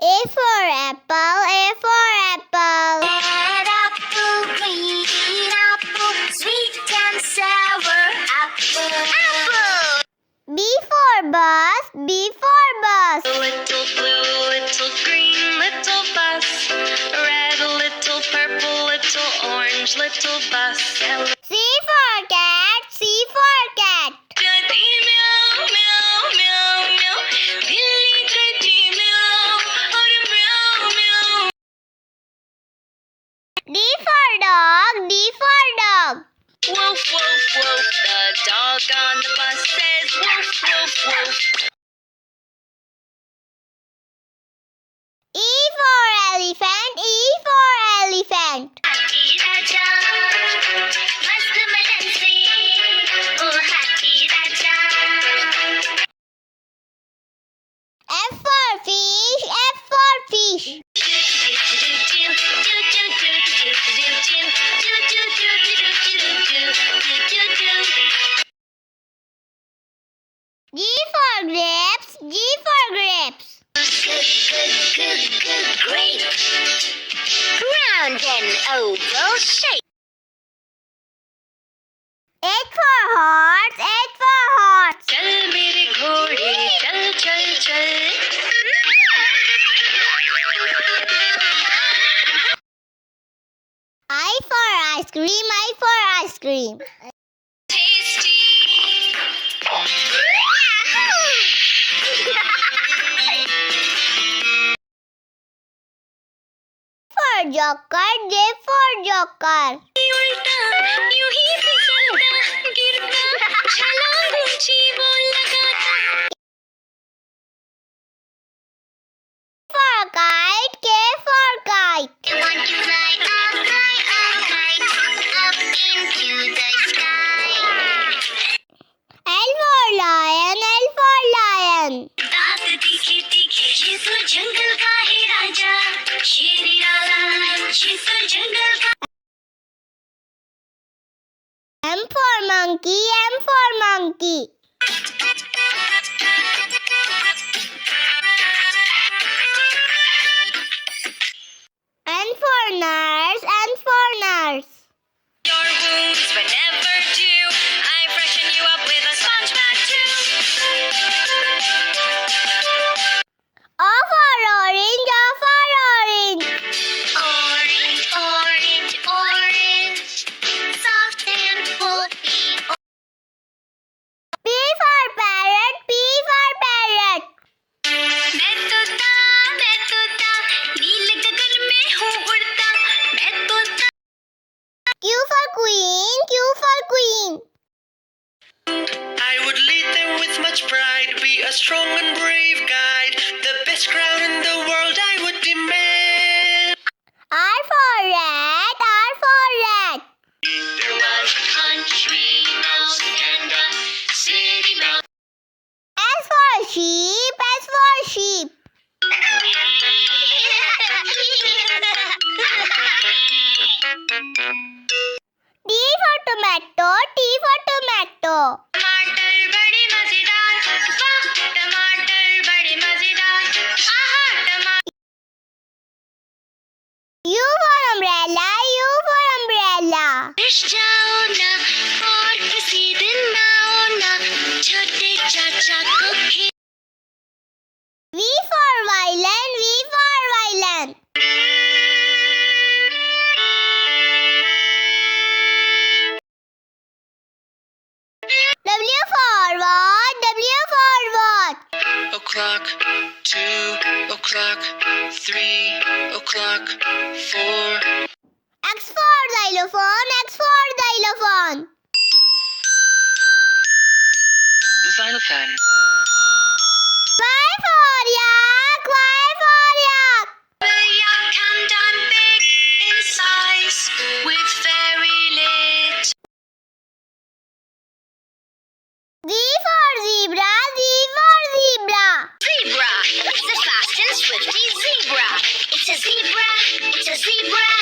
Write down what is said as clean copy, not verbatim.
A for apple, A for apple. Red apple, green apple, sweet and sour apple. Apple. B for bus, B for bus. Little blue, little green, little bus. Red, little purple, little orange, little bus. C for cat, C for cat. Daddy meow, meow, meow, meow. Billy daddy meow, or meow, meow. D for dog, D for dog. Woof, woof, woof. The dog on the bus says woof, woof, woof. E for elephant, E for elephant. Happy Raja, mast malan se, oh happy Raja. F for fish, F for fish. G for grapes, G for grapes. Good grape. Round and oval shape. H for horse, H for horse. चल मेरे घोड़े चल चल चल. I for ice cream, I for ice cream. Tasty. For joker, J for joker. उल्टा यूं ही फिसलता गिरता छलांग ऊंची वो लगाता. For kite, K for kite. I want to fly up into the sky. L for lion, L for lion. दांत तीखे तीखे ये तो जंगल का है राजा. शेर वाला ये तो जंगल का. M for monkey, M for monkey. N for nurse, N for nurse. Your wounds were never due. I freshen you up with a sponge bath too. O for orange, O for orange. Orange, orange, orange, soft and fluffy. P for parrot, P for parrot. मैं तोता नील गगन में हूँ उड़ता. मैं तोता. Q for queen, Q for queen. I would lead them with much pride, be a strong and brave guide, the best crown in the world I would demand. R for rat, R for rat. There was a country mouse and a city mouse. S for sheep, S for sheep. T for tomato, T for tomato. टमाटर बड़े मजेदार. वाह टमाटर बड़े मजेदार. आहा टमाटर. U for umbrella, U for umbrella. जाओ ना और किसी दिन आओ ना छोटे चाचा को खेल. V for violin, V for violin. W for what, W for what. O'clock, 2 o'clock, 3 o'clock, 4. X for xylophone, X for xylophone. Xylophone. Y for yak, Y for yak. The yak can done big in size with very little. Z for zebra, Z for zebra. Zebra, it's a fast and swifty zebra. It's a zebra, it's a zebra.